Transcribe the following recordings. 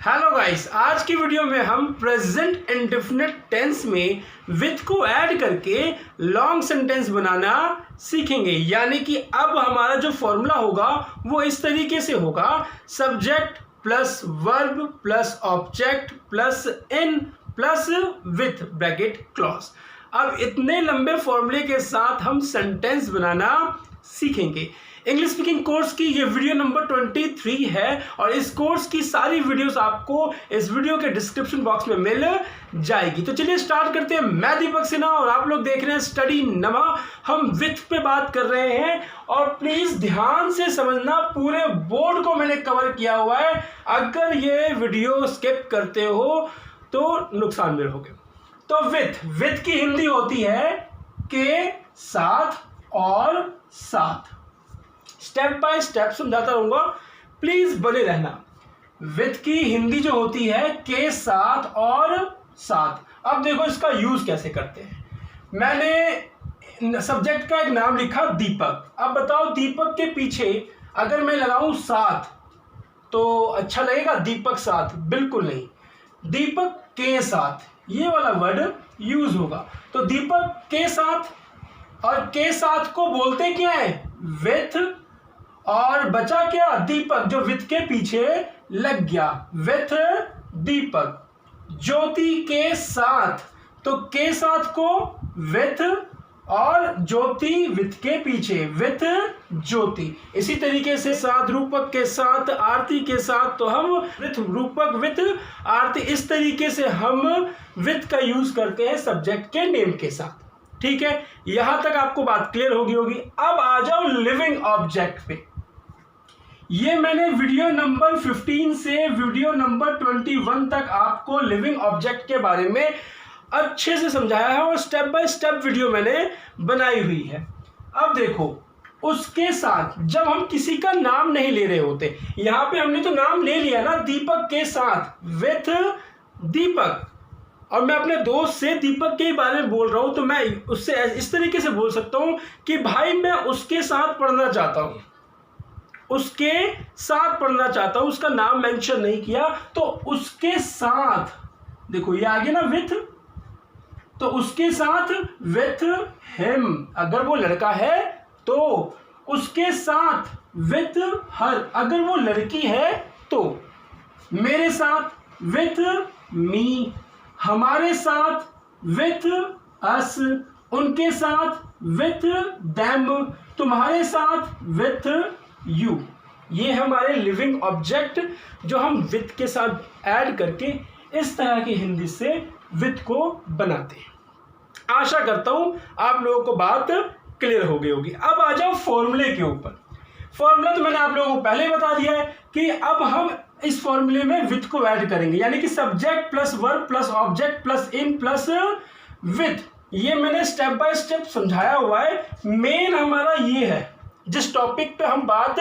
Hello guys, आज की video में हम प्रेजेंट इंडेफिनिट टेंस में विथ को ऐड करके लॉन्ग सेंटेंस बनाना सीखेंगे। यानी कि अब हमारा जो फॉर्मूला होगा वो इस तरीके से होगा, subject plus verb plus object plus in plus with bracket clause. अब इतने लंबे फॉर्मूले के साथ हम सेंटेंस बनाना सीखेंगे। इंग्लिश स्पीकिंग कोर्स की ये वीडियो नंबर 23 है और इस कोर्स की सारी वीडियोस आपको इस वीडियो के डिस्क्रिप्शन बॉक्स में मिल जाएगी। तो चलिए स्टार्ट करते हैं। मैं दीपक सिन्हा और आप लोग देख रहे हैं स्टडी नमा। हम विथ पे बात कर रहे हैं और प्लीज ध्यान से समझना, पूरे बोर्ड को मैंने कवर किया हुआ है। अगर ये वीडियो स्किप करते हो तो नुकसान में रहोगे। तो विथ की हिंदी होती है के साथ और साथ। स्टेप बाय स्टेप समझाता रहूंगा, प्लीज बने रहना। विथ की हिंदी जो होती है के साथ और साथ। अब देखो इसका यूज कैसे करते हैं। मैंने सब्जेक्ट का एक नाम लिखा दीपक। अब बताओ दीपक के पीछे अगर मैं लगाऊं साथ तो अच्छा लगेगा? दीपक साथ बिल्कुल नहीं, दीपक के साथ ये वाला वर्ड यूज होगा। तो दीपक के साथ, और के साथ को बोलते क्या है? विथ। और बचा क्या? दीपक, जो विथ के पीछे लग गया, विथ दीपक। ज्योति के साथ, तो के साथ को विथ और ज्योति विथ के पीछे विथ ज्योति। इसी तरीके से साथ रूपक के साथ, आरती के साथ, तो हम विथ रूपक विथ आरती। इस तरीके से हम विथ का यूज करते हैं सब्जेक्ट के नेम के साथ। ठीक है, यहां तक आपको बात क्लियर होगी। अब आ जाओ लिविंग ऑब्जेक्ट पे। ये मैंने वीडियो नंबर 15 से वीडियो नंबर 21 तक आपको लिविंग ऑब्जेक्ट के बारे में अच्छे से समझाया है और स्टेप बाय स्टेप वीडियो मैंने बनाई हुई है। अब देखो, उसके साथ जब हम किसी का नाम नहीं ले रहे होते, यहां पे हमने तो नाम ले लिया ना, दीपक के साथ विथ दीपक, और मैं अपने दोस्त से दीपक के बारे में बोल रहा हूं, तो मैं उससे इस तरीके से बोल सकता हूं कि भाई मैं उसके साथ पढ़ना चाहता हूं, उसके साथ पढ़ना चाहता हूं। उसका नाम मेंशन नहीं किया, तो उसके साथ, देखो ये आगे ना विथ, तो उसके साथ विथ हिम। अगर वो लड़का है तो उसके साथ विथ हर, अगर वो लड़की है तो। मेरे साथ विथ मी, हमारे साथ विथ अस, उनके साथ विथ देम, तुम्हारे साथ विथ यू। ये हमारे लिविंग ऑब्जेक्ट जो हम विथ के साथ ऐड करके इस तरह की हिंदी से विथ को बनाते हैं। आशा करता हूं आप लोगों को बात क्लियर हो गई होगी। अब आ जाओ फॉर्मूले के ऊपर। फॉर्मूला तो मैंने आप लोगों को पहले ही बता दिया है कि अब हम इस फॉर्मूले में विथ को ऐड करेंगे, यानी कि subject plus verb plus object plus in plus with. ये मैंने स्टेप बाय स्टेप समझाया हुआ है। मेन हमारा ये है, जिस टॉपिक पे हम बात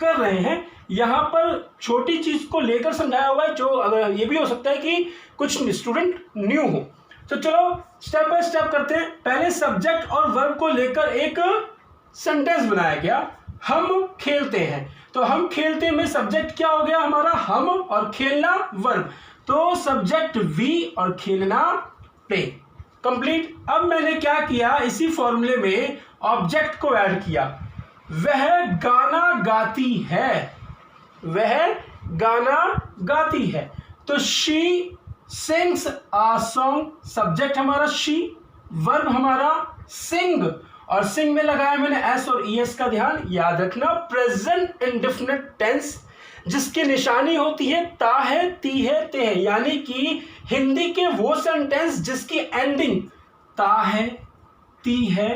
कर रहे हैं, यहां पर छोटी चीज को लेकर समझाया हुआ है, जो अगर ये भी हो सकता है कि कुछ स्टूडेंट न्यू हो। तो चलो स्टेप बाय स्टेप करते हैं। पहले सब्जेक्ट और वर्ब को लेकर एक सेंटेंस बनाया गया, हम खेलते हैं। तो हम खेलते में सब्जेक्ट क्या हो गया हमारा? हम, और खेलना वर्ब, तो सब्जेक्ट वी और खेलना प्ले। कंप्लीट। अब मैंने क्या किया, इसी फॉर्मूले में ऑब्जेक्ट को ऐड किया। वह गाना गाती है, वह गाना गाती है, तो she sings a song. Subject हमारा शी, वर्ब हमारा सिंग, और सिंग में लगाया मैंने एस और ईएस का ध्यान याद रखना। प्रेजेंट इंडेफिनिट टेंस जिसकी निशानी होती है ता है, ती है, ते है, यानी कि हिंदी के वो सेंटेंस जिसकी एंडिंग ता है, ती है,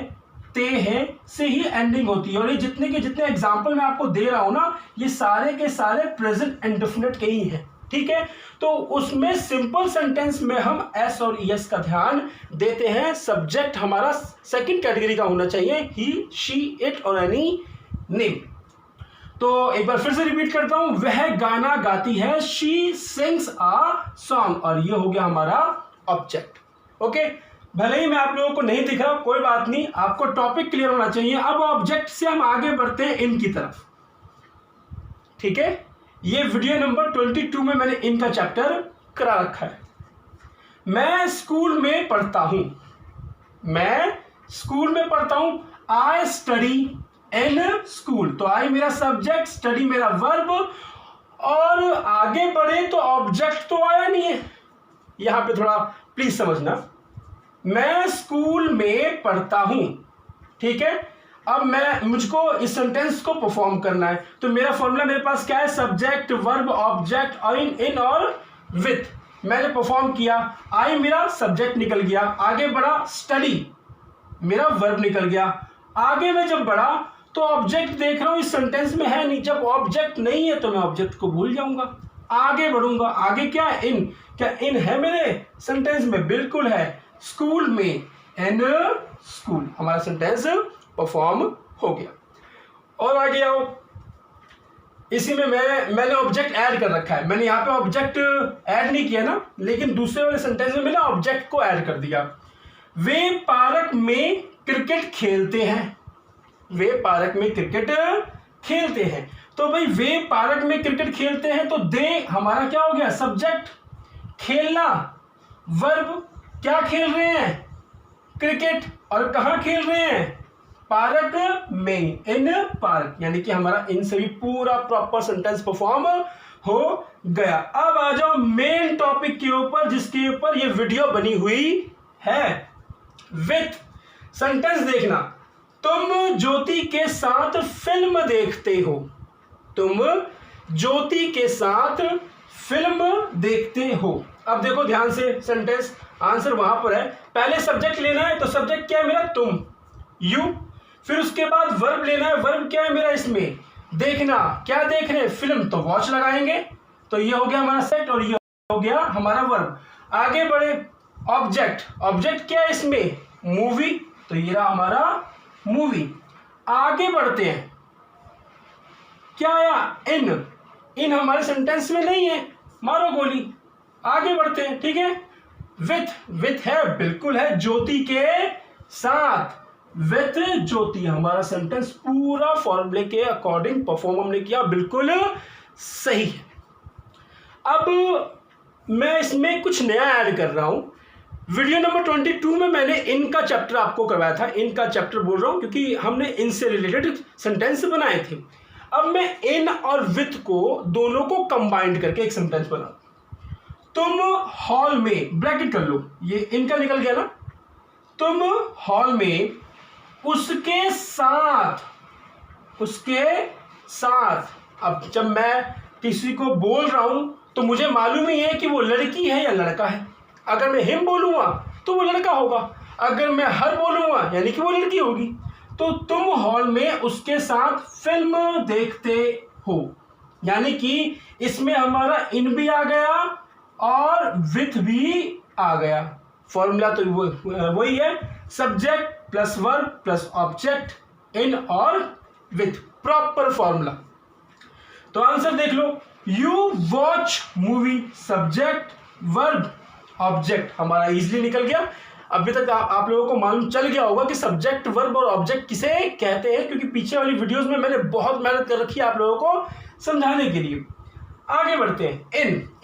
ते है से ही एंडिंग होती है। और ये जितने के जितने एग्जाम्पल मैं आपको दे रहा हूं ना, ये सारे के सारे प्रेजेंट इंडेफिनिट के ही हैं। ठीक है, तो उसमें सिंपल सेंटेंस में हम एस और ईएस का ध्यान देते हैं। सब्जेक्ट हमारा सेकंड कैटेगरी का होना चाहिए, ही, शी, इट और एनी नेम। तो एक बार फिर से रिपीट करता हूं, वह गाना गाती है, शी सिंग्स अ सॉन्ग, और ये हो गया हमारा ऑब्जेक्ट। ओके, भले ही मैं आप लोगों को नहीं दिख रहा, कोई बात नहीं, आपको टॉपिक क्लियर होना चाहिए। अब ऑब्जेक्ट से हम आगे बढ़ते हैं इन की तरफ। ठीक है, ये वीडियो नंबर 22 में मैंने इनका चैप्टर करा रखा है। मैं स्कूल में पढ़ता हूं, मैं स्कूल में पढ़ता हूं। आई स्टडी इन स्कूल, तो आई मेरा सब्जेक्ट, स्टडी मेरा वर्ब, और आगे बढ़े तो ऑब्जेक्ट तो आया नहीं है। यहां पे थोड़ा प्लीज समझना, मैं स्कूल में पढ़ता हूं, ठीक है। अब मुझको इस सेंटेंस को परफॉर्म करना है, तो मेरा फॉर्मूला मेरे पास क्या है, सब्जेक्ट वर्ब ऑब्जेक्ट और इन और विथ। मैंने परफॉर्म किया, आई मेरा सब्जेक्ट निकल गया, आगे बढ़ा स्टडी मेरा वर्ब निकल गया, आगे मैं जब बढ़ा तो ऑब्जेक्ट देख रहा हूं इस सेंटेंस में है नहीं। जब ऑब्जेक्ट नहीं है तो मैं ऑब्जेक्ट को भूल जाऊंगा, आगे बढ़ूंगा। आगे क्या है, इन, क्या इन है मेरे सेंटेंस में, बिल्कुल है। स्कूल में, इन स्कूल, हमारा सेंटेंस परफॉर्म हो गया। और आगे आओ, इसी में मैंने ऑब्जेक्ट ऐड कर रखा है। मैंने यहाँ पे ऑब्जेक्ट ऐड नहीं किया ना, लेकिन दूसरे वाले सेंटेंस में मैंने ऑब्जेक्ट को ऐड कर दिया। वे पार्क में क्रिकेट खेलते हैं, वे पार्क में क्रिकेट खेलते हैं। तो भाई वे पार्क में क्रिकेट खेलते हैं, तो दे हमारा क्या हो गया, सब्जेक्ट, खेलना वर्ब, क्या खेल रहे हैं, क्रिकेट, और कहाँ खेल रहे हैं, पार्क में, इन पार्क, यानी कि हमारा इन से भी पूरा प्रॉपर सेंटेंस परफॉर्म हो गया। अब आ जाओ मेन टॉपिक के ऊपर, जिसके ऊपर ये वीडियो बनी हुई है। विथ सेंटेंस देखना, तुम ज्योति के साथ फिल्म देखते हो, तुम ज्योति के साथ फिल्म देखते हो। अब देखो ध्यान से, सेंटेंस आंसर वहां पर है। पहले सब्जेक्ट लेना है, तो सब्जेक्ट क्या है मेरा, तुम, यू। फिर उसके बाद वर्ब लेना है, वर्ब क्या है मेरा इसमें, देखना, क्या देख रहे हैं, फिल्म, तो वॉच लगाएंगे। तो ये हो गया हमारा सेट और ये हो गया हमारा वर्ब। आगे बढ़े, ऑब्जेक्ट, ऑब्जेक्ट क्या है इसमें, मूवी, तो ये रहा हमारा मूवी। आगे बढ़ते हैं, क्या आया, इन हमारे सेंटेंस में नहीं है, मारो गोली। आगे बढ़ते हैं, ठीक है। विथ है, बिल्कुल है, ज्योति के साथ, विथ ज्योति, हमारा सेंटेंस पूरा फॉर्मूले के अकॉर्डिंग परफॉर्म हमने किया, बिल्कुल सही है। अब मैं इसमें कुछ नया ऐड कर रहा हूं। वीडियो नंबर 22 में मैंने इनका चैप्टर आपको करवाया था, इनका चैप्टर बोल रहा हूं क्योंकि हमने इनसे रिलेटेड सेंटेंस बनाए थे। अब मैं इन और विथ को दोनों को कंबाइंड करके एक सेंटेंस बना, तुम हॉल में, ब्रैकेट कर लो, ये इनका निकल गया ना, तुम हॉल में उसके साथ, उसके साथ। अब जब मैं किसी को बोल रहा हूं तो मुझे मालूम ही है कि वो लड़की है या लड़का है। अगर मैं हिम बोलूंगा तो वो लड़का होगा, अगर मैं हर बोलूंगा यानी कि वो लड़की होगी। तो तुम हॉल में उसके साथ फिल्म देखते हो, यानी कि इसमें हमारा इन भी आ गया और विथ भी आ गया। फॉर्मूला तो वही है, subject plus verb plus object, in और विथ, प्रॉपर फॉर्मूला। तो आंसर देख लो, you watch movie, subject verb object, हमारा इजीली निकल गया। अभी तक आप लोगों को मालूम चल गया होगा कि सब्जेक्ट वर्ब और ऑब्जेक्ट किसे कहते हैं, क्योंकि पीछे वाली वीडियोस में मैंने बहुत मेहनत कर रखी है आप लोगों को समझाने के लिए। आगे बढ़ते हैं,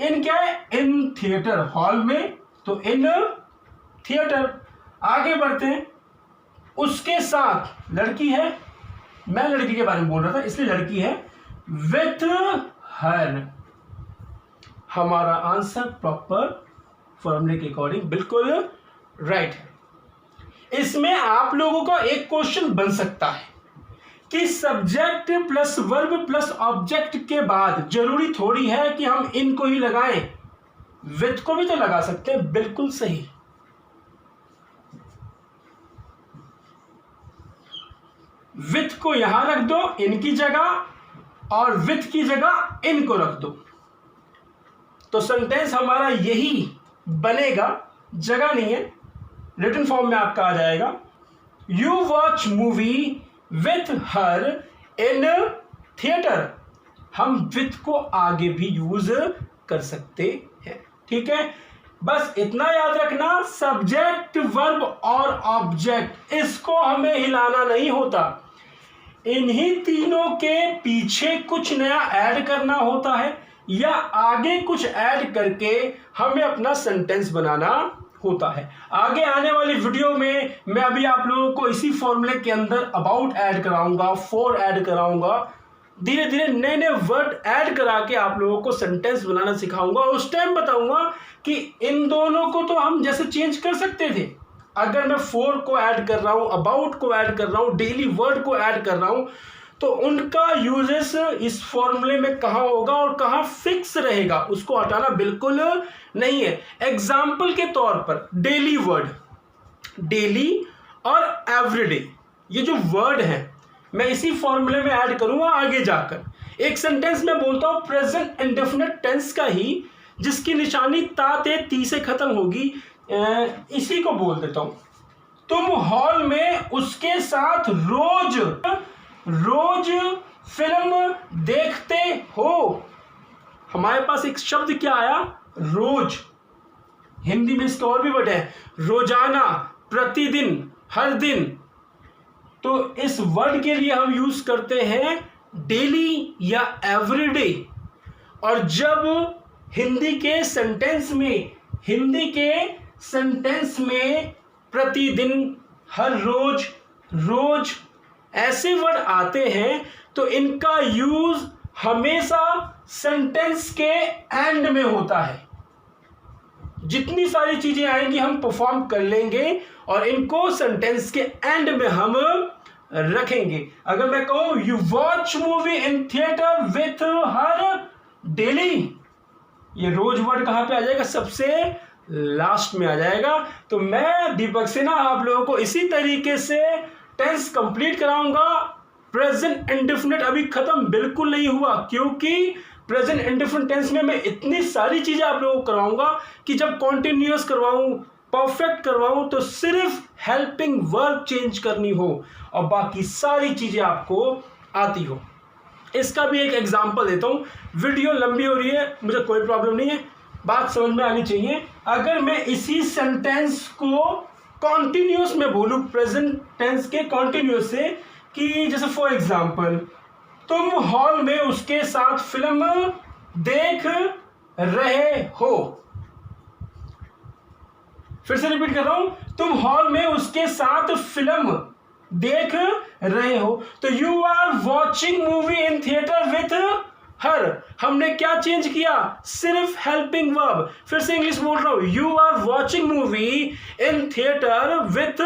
इन क्या है, इन थिएटर, हॉल में, तो इन थिएटर। आगे बढ़ते हैं, उसके साथ, लड़की है, मैं लड़की के बारे में बोल रहा था इसलिए लड़की है, विथ हर, हमारा आंसर प्रॉपर फॉर्मूले के अकॉर्डिंग बिल्कुल राइट है। इसमें आप लोगों का एक क्वेश्चन बन सकता है कि subject plus verb plus object के बाद जरूरी थोड़ी है कि हम इनको ही लगाएं, विथ को भी तो लगा सकते हैं। बिल्कुल सही, विथ को यहां रख दो इनकी जगह, और विथ की जगह इनको रख दो, तो सेंटेंस हमारा यही बनेगा। जगह नहीं है, रिटन फॉर्म में आपका आ जाएगा, you watch movie with her in theatre. हम विथ को आगे भी यूज कर सकते हैं, ठीक है। बस इतना याद रखना, सब्जेक्ट वर्ब और ऑब्जेक्ट, इसको हमें हिलाना नहीं होता। इन्हीं तीनों के पीछे कुछ नया ऐड करना होता है या आगे कुछ ऐड करके हमें अपना सेंटेंस बनाना होता है। आगे आने वाली वीडियो में मैं अभी आप लोगों को इसी फॉर्मूले के अंदर अबाउट ऐड कराऊंगा, फॉर ऐड कराऊंगा, धीरे धीरे नए नए वर्ड ऐड करा के आप लोगों को सेंटेंस बनाना सिखाऊंगा। उस टाइम बताऊंगा कि इन दोनों को तो हम जैसे चेंज कर सकते थे। अगर मैं फॉर को ऐड कर रहा हूं, अबाउट को ऐड कर रहा हूं, डेली वर्ड को ऐड कर रहा हूं, तो उनका यूजेस इस फॉर्मूले में कहां होगा और कहां फिक्स रहेगा, उसको हटाना बिल्कुल नहीं है। एग्जाम्पल के तौर पर डेली वर्ड, डेली और एवरीडे, ये जो वर्ड है मैं इसी फॉर्मूले में ऐड करूंगा आगे जाकर। एक सेंटेंस में बोलता हूं प्रेजेंट इंडेफिनिट टेंस का ही, जिसकी निशानी ताते ती से खत्म होगी, इसी को बोल देता हूं। तुम हॉल में उसके साथ रोज रोज फिल्म देखते हो। हमारे पास एक शब्द क्या आया, रोज। हिंदी में इसका और भी वर्ड है, रोजाना, प्रतिदिन, हर दिन। तो इस वर्ड के लिए हम यूज करते हैं डेली या एवरीडे। और जब हिंदी के सेंटेंस में प्रतिदिन, हर रोज, रोज ऐसे वर्ड आते हैं तो इनका यूज हमेशा सेंटेंस के एंड में होता है। जितनी सारी चीजें आएंगी हम परफॉर्म कर लेंगे और इनको सेंटेंस के एंड में हम रखेंगे। अगर मैं कहूं you watch movie in theatre with her daily, ये रोज वर्ड कहां पे आ जाएगा, सबसे लास्ट में आ जाएगा। तो मैं दीपक सिन्हा आप लोगों को इसी तरीके से टेंस कंप्लीट कराऊंगा। प्रेजेंट इंडेफिनिट अभी खत्म बिल्कुल नहीं हुआ, क्योंकि प्रेजेंट इंडेफिनिट टेंस में मैं इतनी सारी चीजें आप लोगों को करवाऊंगा कि जब कॉन्टिन्यूअस करवाऊं, परफेक्ट करवाऊं, तो सिर्फ हेल्पिंग वर्ब चेंज करनी हो और बाकी सारी चीजें आपको आती हो। इसका भी एक एग्जांपल देता हूं। वीडियो लंबी हो रही है, मुझे कोई प्रॉब्लम नहीं है, बात समझ में आनी चाहिए। अगर मैं इसी सेंटेंस को कॉन्टिन्यूअस में बोलूं, प्रेजेंट टेंस के कॉन्टिन्यूअस से, कि जैसे फॉर एग्जांपल तुम हॉल में उसके साथ फिल्म देख रहे हो। फिर से रिपीट कर रहा हूं, तुम हॉल में उसके साथ फिल्म देख रहे हो। तो you are watching movie in theatre with her, हमने क्या चेंज किया, सिर्फ हेल्पिंग वर्ब। फिर से इंग्लिश बोल रहा हूं, you are watching movie in theatre with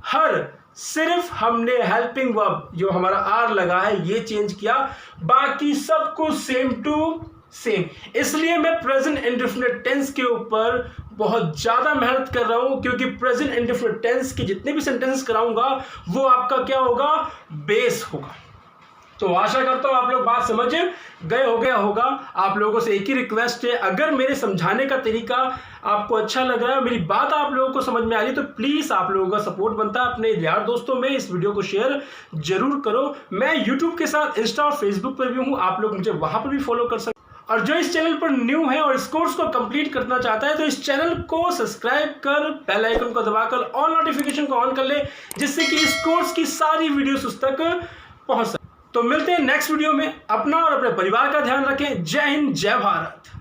her, सिर्फ हमने हेल्पिंग वर्ब जो हमारा आर लगा है ये चेंज किया, बाकी सब कुछ सेम टू सेम। इसलिए मैं प्रेजेंट इंडेफिनिट टेंस के ऊपर बहुत ज्यादा मेहनत कर रहा हूं, क्योंकि प्रेजेंट इंडेफिनिट टेंस के जितने भी सेंटेंस कराऊंगा वो आपका क्या होगा, बेस होगा। तो आशा करता हूं आप लोग बात समझ गए हो गया होगा। आप लोगों से एक ही रिक्वेस्ट है, अगर मेरे समझाने का तरीका आपको अच्छा लग रहा है, मेरी बात आप लोगों को समझ में आ रही है, तो प्लीज आप लोगों का सपोर्ट बनता है, अपने यार दोस्तों में इस वीडियो को शेयर जरूर करो। मैं यूट्यूब के साथ इंस्टा और फेसबुक पर भी हूं, आप लोग मुझे वहां पर भी फॉलो कर सकते। और जो इस चैनल पर न्यू है और इस कोर्स को कंप्लीट करना चाहता है, तो इस चैनल को सब्सक्राइब कर बेल आइकन को दबाकर ऑल नोटिफिकेशन को ऑन कर ले, जिससे कि इस कोर्स की सारी वीडियोस उस तक पहुंच सके। तो मिलते हैं नेक्स्ट वीडियो में। अपना और अपने परिवार का ध्यान रखें। जय हिंद, जय भारत।